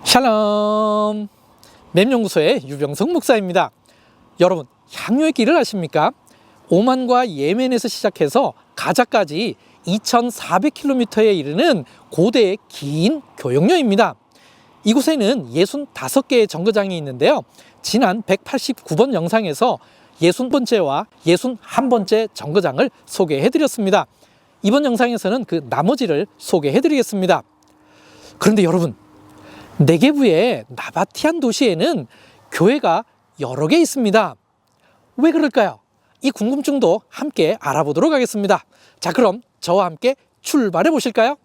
샬롬, 맴연구소의 유병석 목사입니다. 여러분, 향유의 길을 아십니까? 오만과 예멘에서 시작해서 가자까지 2400km에 이르는 고대의 긴 교역로입니다. 이곳에는 65개의 정거장이 있는데요, 지난 189번 영상에서 60번째와 61번째 정거장을 소개해드렸습니다. 이번 영상에서는 그 나머지를 소개해드리겠습니다. 그런데 여러분, 네게부의 나바티안 도시에는 교회가 여러 개 있습니다. 왜 그럴까요? 이 궁금증도 함께 알아보도록 하겠습니다. 자, 그럼 저와 함께 출발해 보실까요?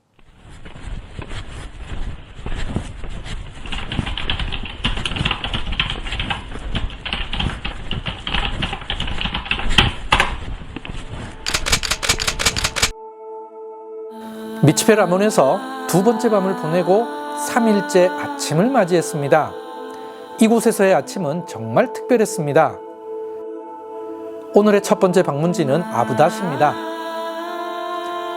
미츠페 라몬에서 두 번째 밤을 보내고 3일째 아침을 맞이했습니다. 이곳에서의 아침은 정말 특별했습니다. 오늘의 첫 번째 방문지는 아부닷입니다.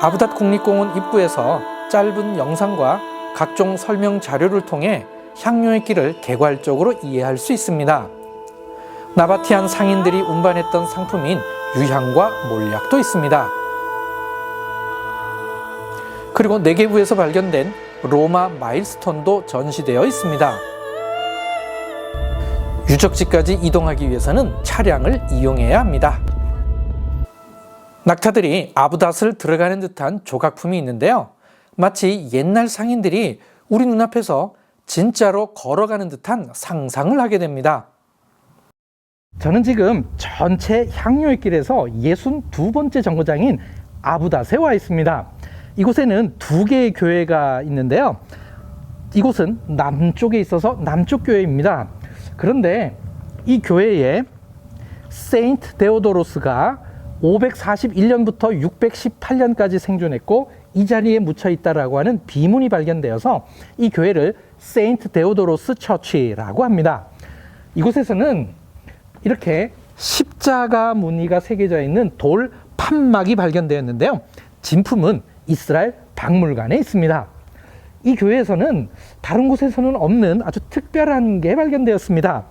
아부닷 국립공원 입구에서 짧은 영상과 각종 설명 자료를 통해 향유의 길을 개괄적으로 이해할 수 있습니다. 나바티안 상인들이 운반했던 상품인 유향과 몰약도 있습니다. 그리고 네게부에서 발견된 로마 마일스톤도 전시되어 있습니다. 유적지까지 이동하기 위해서는 차량을 이용해야 합니다. 낙타들이 아부닷을 들어가는 듯한 조각품이 있는데요, 마치 옛날 상인들이 우리 눈앞에서 진짜로 걸어가는 듯한 상상을 하게 됩니다. 저는 지금 전체 향유의 길에서 62번째 정거장인 아부닷에 와 있습니다. 이곳에는 두 개의 교회가 있는데요, 이곳은 남쪽에 있어서 남쪽 교회입니다. 그런데 이 교회에 세인트 데오도로스가 541년부터 618년까지 생존했고 이 자리에 묻혀 있다라고 하는 비문이 발견되어서 이 교회를 세인트 데오도로스 처치라고 합니다. 이곳에서는 이렇게 십자가 무늬가 새겨져 있는 돌 판막이 발견되었는데요, 진품은 이스라엘 박물관에 있습니다. 이 교회에서는 다른 곳에서는 없는 아주 특별한 게 발견되었습니다.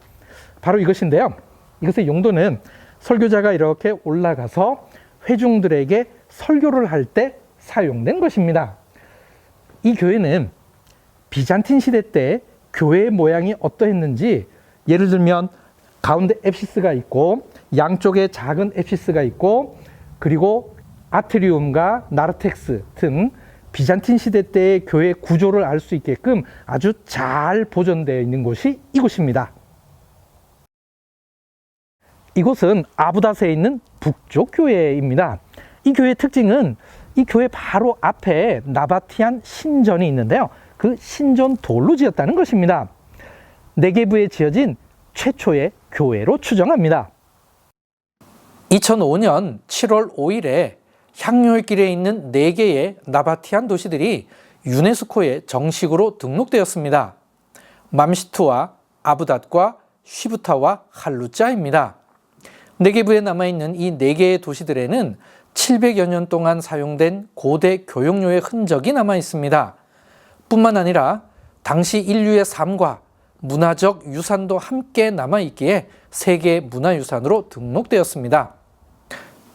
바로 이것인데요, 이것의 용도는 설교자가 이렇게 올라가서 회중들에게 설교를 할 때 사용된 것입니다. 이 교회는 비잔틴 시대 때 교회의 모양이 어떠했는지, 예를 들면 가운데 앱시스가 있고 양쪽에 작은 앱시스가 있고, 그리고 아트리움과 나르텍스 등 비잔틴 시대 때의 교회 구조를 알 수 있게끔 아주 잘 보존되어 있는 곳이 이곳입니다. 이곳은 아부닷에 있는 북쪽 교회입니다. 이 교회의 특징은 이 교회 바로 앞에 나바티안 신전이 있는데요, 그 신전 돌로 지었다는 것입니다. 네게부에 지어진 최초의 교회로 추정합니다. 2005년 7월 5일에 향유의 길에 있는 4개의 나바티안 도시들이 유네스코에 정식으로 등록되었습니다. 맘시트와 아부닷과 쉬부타와 할루짜입니다. 네게부에 남아있는 이 4개의 도시들에는 700여 년 동안 사용된 고대 교역로의 흔적이 남아있습니다. 뿐만 아니라 당시 인류의 삶과 문화적 유산도 함께 남아있기에 세계 문화유산으로 등록되었습니다.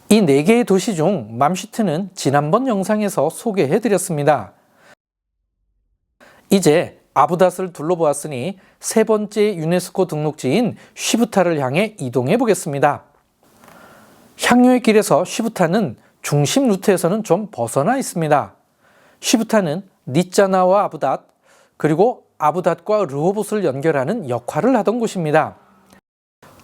이 4개의 도시 중 맘시트는 지난번 영상에서 소개해드렸습니다. 이제 아부닷을 둘러보았으니 세 번째 유네스코 등록지인 쉬부타를 향해 이동해 보겠습니다. 향유의 길에서 쉬부타는 중심 루트에서는 좀 벗어나 있습니다. 쉬부타는 니짜나와 아부닷, 그리고 아부닷과 르호봇을 연결하는 역할을 하던 곳입니다.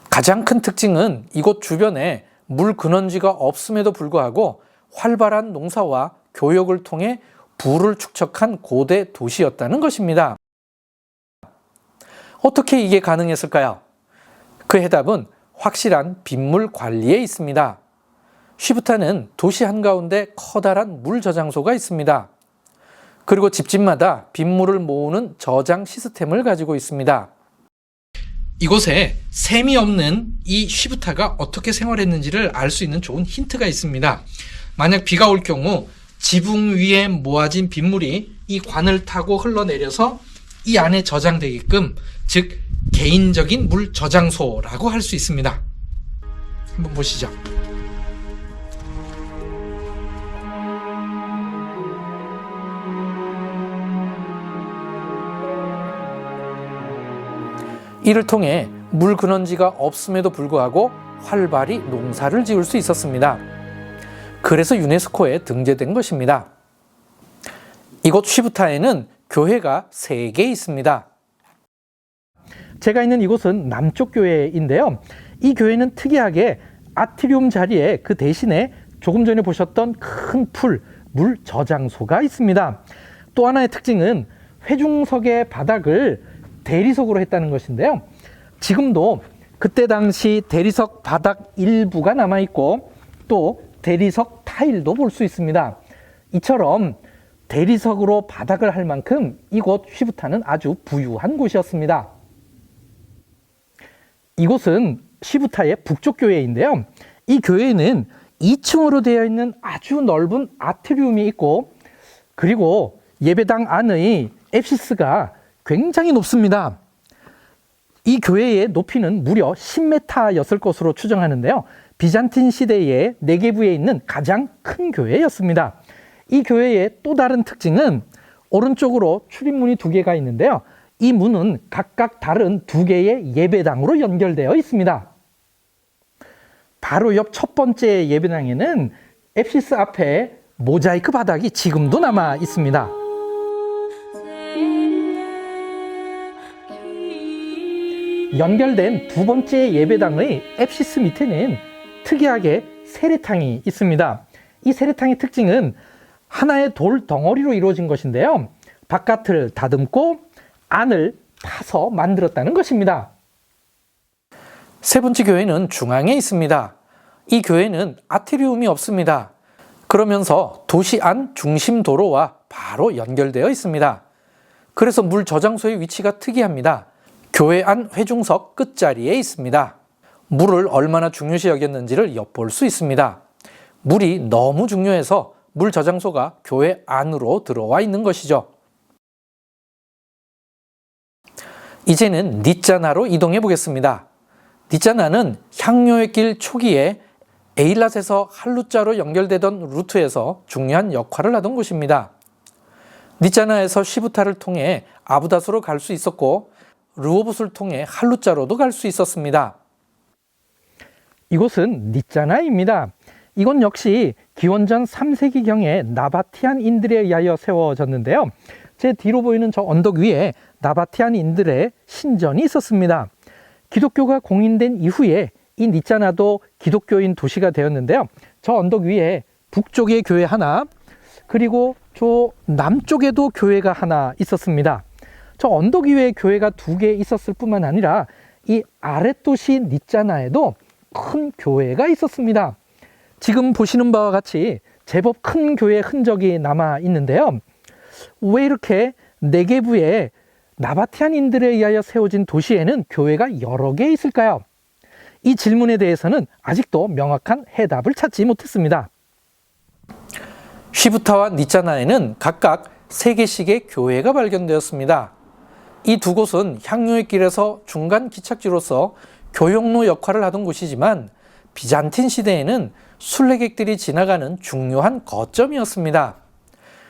가장 큰 특징은 이곳 주변에 물 근원지가 없음에도 불구하고 활발한 농사와 교역을 통해 부를 축적한 고대 도시였다는 것입니다. 어떻게 이게 가능했을까요? 그 해답은 확실한 빗물 관리에 있습니다. 쉬부타는 도시 한가운데 커다란 물 저장소가 있습니다. 그리고 집집마다 빗물을 모으는 저장 시스템을 가지고 있습니다. 이곳에 샘이 없는 이 쉬부타가 어떻게 생활했는지를 알 수 있는 좋은 힌트가 있습니다. 만약 비가 올 경우 지붕 위에 모아진 빗물이 이 관을 타고 흘러내려서 이 안에 저장되게끔, 즉 개인적인 물 저장소라고 할 수 있습니다. 한번 보시죠. 이를 통해 물 근원지가 없음에도 불구하고 활발히 농사를 지을 수 있었습니다. 그래서 유네스코에 등재된 것입니다. 이곳 쉬부타에는 교회가 3개 있습니다. 제가 있는 이곳은 남쪽 교회인데요. 이 교회는 특이하게 아트리움 자리에 그 대신에 조금 전에 보셨던 큰 풀, 물 저장소가 있습니다. 또 하나의 특징은 회중석의 바닥을 대리석으로 했다는 것인데요. 지금도 그때 당시 대리석 바닥 일부가 남아있고 또 대리석 타일도 볼 수 있습니다. 이처럼 대리석으로 바닥을 할 만큼 이곳 쉬부타는 아주 부유한 곳이었습니다. 이곳은 쉬부타의 북쪽 교회인데요. 이 교회는 2층으로 되어 있는 아주 넓은 아트리움이 있고, 그리고 예배당 안의 앱시스가 굉장히 높습니다. 이 교회의 높이는 무려 10m였을 것으로 추정하는데요. 비잔틴 시대의 네게부에 있는 가장 큰 교회였습니다. 이 교회의 또 다른 특징은 오른쪽으로 출입문이 2개가 있는데요. 이 문은 각각 다른 2개의 예배당으로 연결되어 있습니다. 바로 옆 첫 번째 예배당에는 앱시스 앞에 모자이크 바닥이 지금도 남아 있습니다. 연결된 2번째 예배당의 앱시스 밑에는 특이하게 세례탕이 있습니다. 이 세례탕의 특징은 하나의 돌 덩어리로 이루어진 것인데요. 바깥을 다듬고 안을 파서 만들었다는 것입니다. 3번째 교회는 중앙에 있습니다. 이 교회는 아트리움이 없습니다. 그러면서 도시 안 중심 도로와 바로 연결되어 있습니다. 그래서 물 저장소의 위치가 특이합니다. 교회 안 회중석 끝자리에 있습니다. 물을 얼마나 중요시 여겼는지를 엿볼 수 있습니다. 물이 너무 중요해서 물 저장소가 교회 안으로 들어와 있는 것이죠. 이제는 니짜나로 이동해 보겠습니다. 니짜나는 향료의 길 초기에 에일랏에서 할루자로 연결되던 루트에서 중요한 역할을 하던 곳입니다. 니짜나에서 쉬부타를 통해 아부다스로 갈 수 있었고, 르호봇을 통해 할루자로도 갈 수 있었습니다. 이곳은 니짜나입니다. 이건 역시 기원전 3세기경에 나바티안인들에 의하여 세워졌는데요. 제 뒤로 보이는 저 언덕 위에 나바티안인들의 신전이 있었습니다. 기독교가 공인된 이후에 이 니짜나도 기독교인 도시가 되었는데요. 저 언덕 위에 북쪽에 교회 하나, 그리고 저 남쪽에도 교회가 하나 있었습니다. 저 언덕 위에 교회가 2개 있었을 뿐만 아니라 이 아랫도시 니짜나에도 큰 교회가 있었습니다. 지금 보시는 바와 같이 제법 큰 교회 흔적이 남아 있는데요. 왜 이렇게 네게부에 나바티안인들에 의하여 세워진 도시에는 교회가 여러 개 있을까요? 이 질문에 대해서는 아직도 명확한 해답을 찾지 못했습니다. 쉬부타와 니짜나에는 각각 3개씩의 교회가 발견되었습니다. 이 2곳은 향료의 길에서 중간 기착지로서 교역로 역할을 하던 곳이지만 비잔틴 시대에는 순례객들이 지나가는 중요한 거점이었습니다.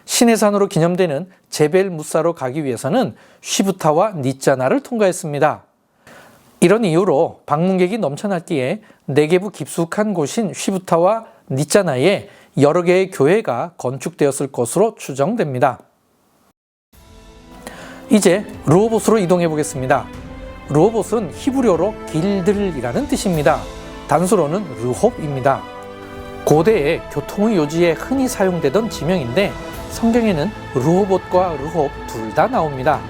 시내산으로 기념되는 제벨 무사로 가기 위해서는 쉬부타와 니짜나를 통과했습니다. 이런 이유로 방문객이 넘쳐났기에 네게부 깊숙한 곳인 쉬부타와 니짜나에 여러 개의 교회가 건축되었을 것으로 추정됩니다. 이제 르호봇으로 이동해 보겠습니다. 르호봇은 히브리어로 길들이라는 뜻입니다. 단수로는 르홉입니다. 고대의 교통의 요지에 흔히 사용되던 지명인데 성경에는 르호봇과 르홉 둘 다 나옵니다.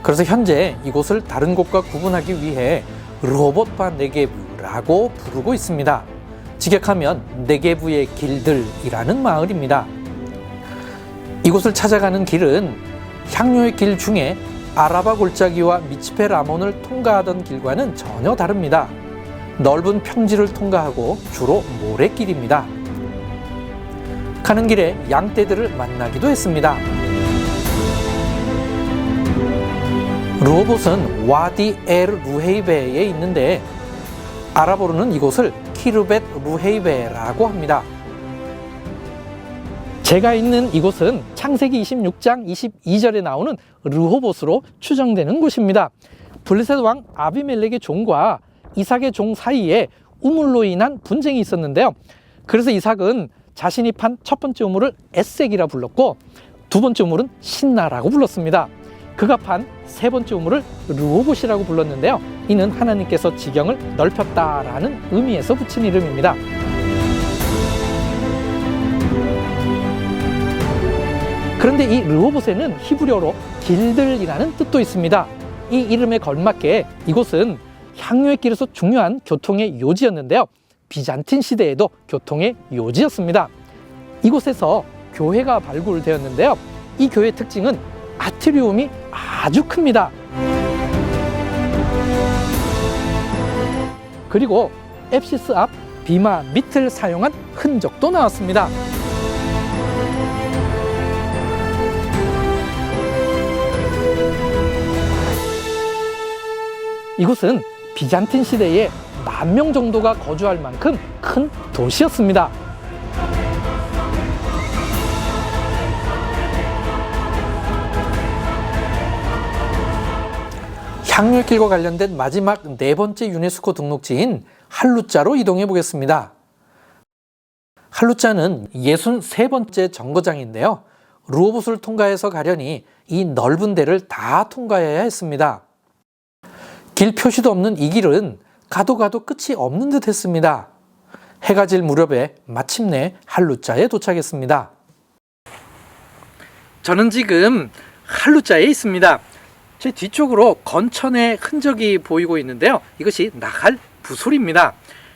그래서 현재 이곳을 다른 곳과 구분하기 위해 르호봇바 네게부라고 부르고 있습니다. 직역하면 네게부의 길들이라는 마을입니다. 이곳을 찾아가는 길은 향료의 길 중에 아라바 골짜기와 미츠페 라몬을 통과하던 길과는 전혀 다릅니다. 넓은 평지를 통과하고 주로 모래길입니다. 가는 길에 양떼들을 만나기도 했습니다. 르호봇은 와디 엘 루헤이베에 있는데 아랍어로는 이곳을 키르벳 루헤이베라고 합니다. 제가 있는 이곳은 창세기 26장 22절에 나오는 르호봇으로 추정되는 곳입니다. 블레셋 왕 아비멜렉의 종과 이삭의 종 사이에 우물로 인한 분쟁이 있었는데요. 그래서 이삭은 자신이 판 첫 번째 우물을 에색이라 불렀고 두 번째 우물은 신나라고 불렀습니다. 그가 판 세 번째 우물을 르호봇이라고 불렀는데요. 이는 하나님께서 지경을 넓혔다라는 의미에서 붙인 이름입니다. 그런데 이 르호봇에는 히브리어로 길들이라는 뜻도 있습니다. 이 이름에 걸맞게 이곳은 향유의 길에서 중요한 교통의 요지였는데요. 비잔틴 시대에도 교통의 요지였습니다. 이곳에서 교회가 발굴되었는데요. 이 교회의 특징은 아트리움이 아주 큽니다. 그리고 앱시스 앞 비마 밑을 사용한 흔적도 나왔습니다. 이곳은 비잔틴 시대에 10,000명 정도가 거주할 만큼 큰 도시였습니다. 향유길과 관련된 마지막 네 번째 유네스코 등록지인 할루자로 이동해 보겠습니다. 할루자는 63번째 정거장인데요. 르호봇을 통과해서 가려니 이 넓은 데를 다 통과해야 했습니다. 길 표시도 없는 이 길은 가도 끝이 없는 듯 했습니다. 해가 질 무렵에 마침내 할루자에 도착했습니다. 저는 지금 할루자에 있습니다. 제 뒤쪽으로 건천의 흔적이 보이고 있는데요. 이것이 나할 부솔입니다.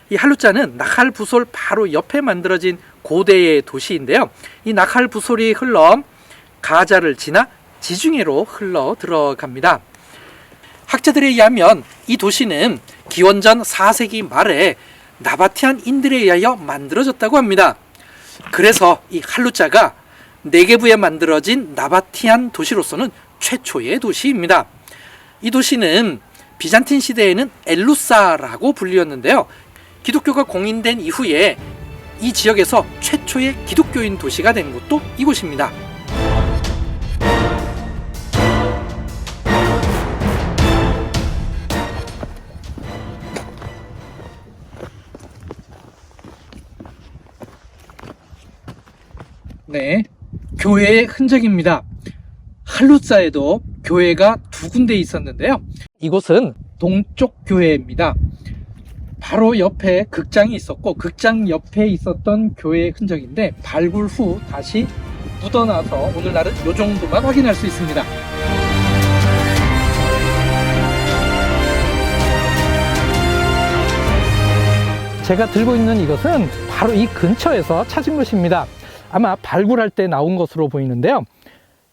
이 할루자는 나할 부솔 바로 옆에 만들어진 고대의 도시인데요. 이 나할 부솔이 흘러 가자를 지나 지중해로 흘러 들어갑니다. 학자들에 의하면 이 도시는 기원전 4세기 말에 나바티안인들에 의하여 만들어졌다고 합니다. 그래서 이 할루자가 네게브에 만들어진 나바티안 도시로서는 최초의 도시입니다. 이 도시는 비잔틴 시대에는 엘루사라고 불리었는데요. 기독교가 공인된 이후에 이 지역에서 최초의 기독교인 도시가 된 곳도 이곳입니다. 네, 교회의 흔적입니다. 할루자에도 교회가 두 군데 있었는데요. 이곳은 동쪽 교회입니다. 바로 옆에 극장이 있었고 극장 옆에 있었던 교회의 흔적인데 발굴 후 다시 묻어나서 오늘날은 이 정도만 확인할 수 있습니다. 제가 들고 있는 이것은 바로 이 근처에서 찾은 것입니다. 아마 발굴할 때 나온 것으로 보이는데요.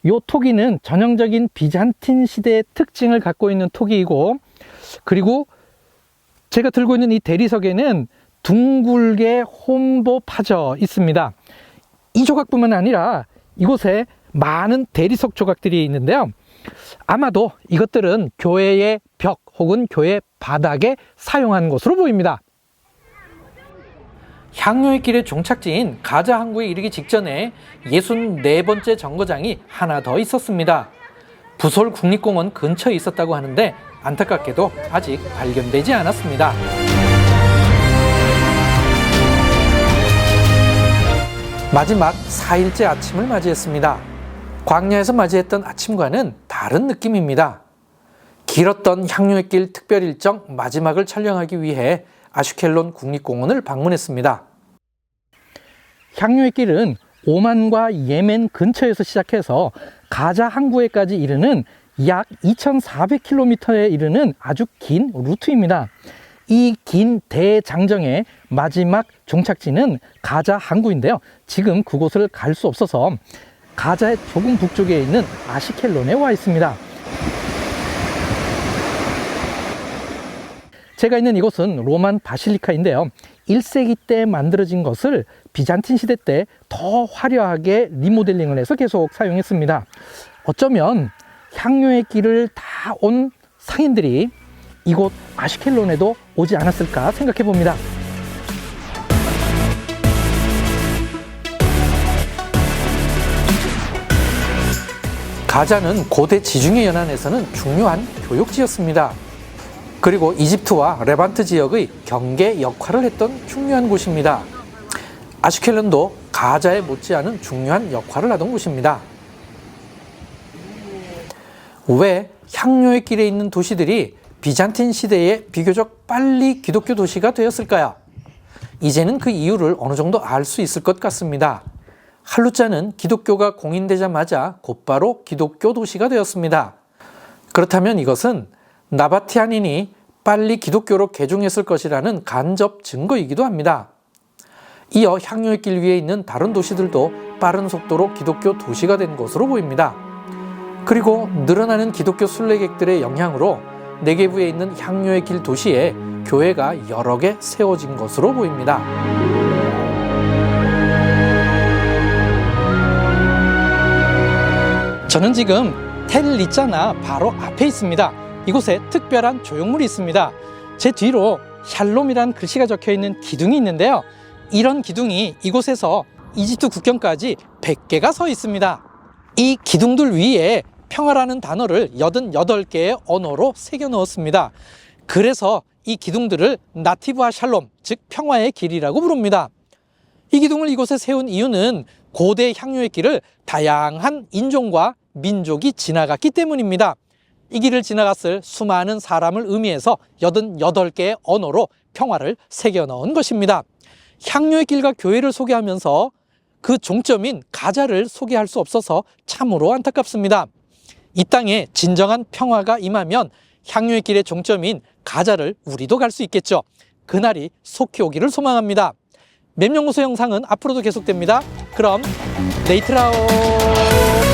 이 토기는 전형적인 비잔틴 시대의 특징을 갖고 있는 토기이고, 그리고 제가 들고 있는 이 대리석에는 둥글게 홈도 파져 있습니다. 이 조각뿐만 아니라 이곳에 많은 대리석 조각들이 있는데요. 아마도 이것들은 교회의 벽 혹은 교회 바닥에 사용한 것으로 보입니다. 향유의 길의 종착지인 가자 항구에 이르기 직전에 64번째 정거장이 하나 더 있었습니다. 부솔 국립공원 근처에 있었다고 하는데 안타깝게도 아직 발견되지 않았습니다. 마지막 4일째 아침을 맞이했습니다. 광야에서 맞이했던 아침과는 다른 느낌입니다. 길었던 향유의 길 특별 일정 마지막을 촬영하기 위해 아슈켈론 국립공원을 방문했습니다. 향유의 길은 오만과 예멘 근처에서 시작해서 가자 항구에까지 이르는 약 2,400km에 이르는 아주 긴 루트입니다. 이 긴 대장정의 마지막 종착지는 가자 항구인데요. 지금 그곳을 갈 수 없어서 가자의 조금 북쪽에 있는 아시켈론에 와 있습니다. 제가 있는 이곳은 로만 바실리카인데요. 1세기 때 만들어진 것을 비잔틴 시대 때 더 화려하게 리모델링을 해서 계속 사용했습니다. 어쩌면 향료의 길을 다 온 상인들이 이곳 아슈켈론에도 오지 않았을까 생각해 봅니다. 가자는 고대 지중해 연안에서는 중요한 교육지였습니다. 그리고 이집트와 레반트 지역의 경계 역할을 했던 중요한 곳입니다. 아슈켈론도 가자에 못지않은 중요한 역할을 하던 곳입니다. 왜 향료의 길에 있는 도시들이 비잔틴 시대에 비교적 빨리 기독교 도시가 되었을까요? 이제는 그 이유를 어느 정도 알 수 있을 것 같습니다. 할루자는 기독교가 공인되자마자 곧바로 기독교 도시가 되었습니다. 그렇다면 이것은 나바티안인이 빨리 기독교로 개종했을 것이라는 간접 증거이기도 합니다. 이어 향료의 길 위에 있는 다른 도시들도 빠른 속도로 기독교 도시가 된 것으로 보입니다. 그리고 늘어나는 기독교 순례객들의 영향으로 네게부에 있는 향료의 길 도시에 교회가 여러 개 세워진 것으로 보입니다. 저는 지금 텔리짜나 바로 앞에 있습니다. 이곳에 특별한 조형물이 있습니다. 제 뒤로 샬롬이라는 글씨가 적혀 있는 기둥이 있는데요. 이런 기둥이 이곳에서 이집트 국경까지 100개가 서 있습니다. 이 기둥들 위에 평화라는 단어를 88개의 언어로 새겨 넣었습니다. 그래서 이 기둥들을 나티브 하샬롬, 즉 평화의 길이라고 부릅니다. 이 기둥을 이곳에 세운 이유는 고대 향료의 길을 다양한 인종과 민족이 지나갔기 때문입니다. 이 길을 지나갔을 수많은 사람을 의미해서 88개의 언어로 평화를 새겨 넣은 것입니다. 향료의 길과 교회를 소개하면서 그 종점인 가자를 소개할 수 없어서 참으로 안타깝습니다. 이 땅에 진정한 평화가 임하면 향료의 길의 종점인 가자를 우리도 갈 수 있겠죠. 그날이 속히 오기를 소망합니다. 맵연구소 영상은 앞으로도 계속됩니다. 그럼 네이트라오.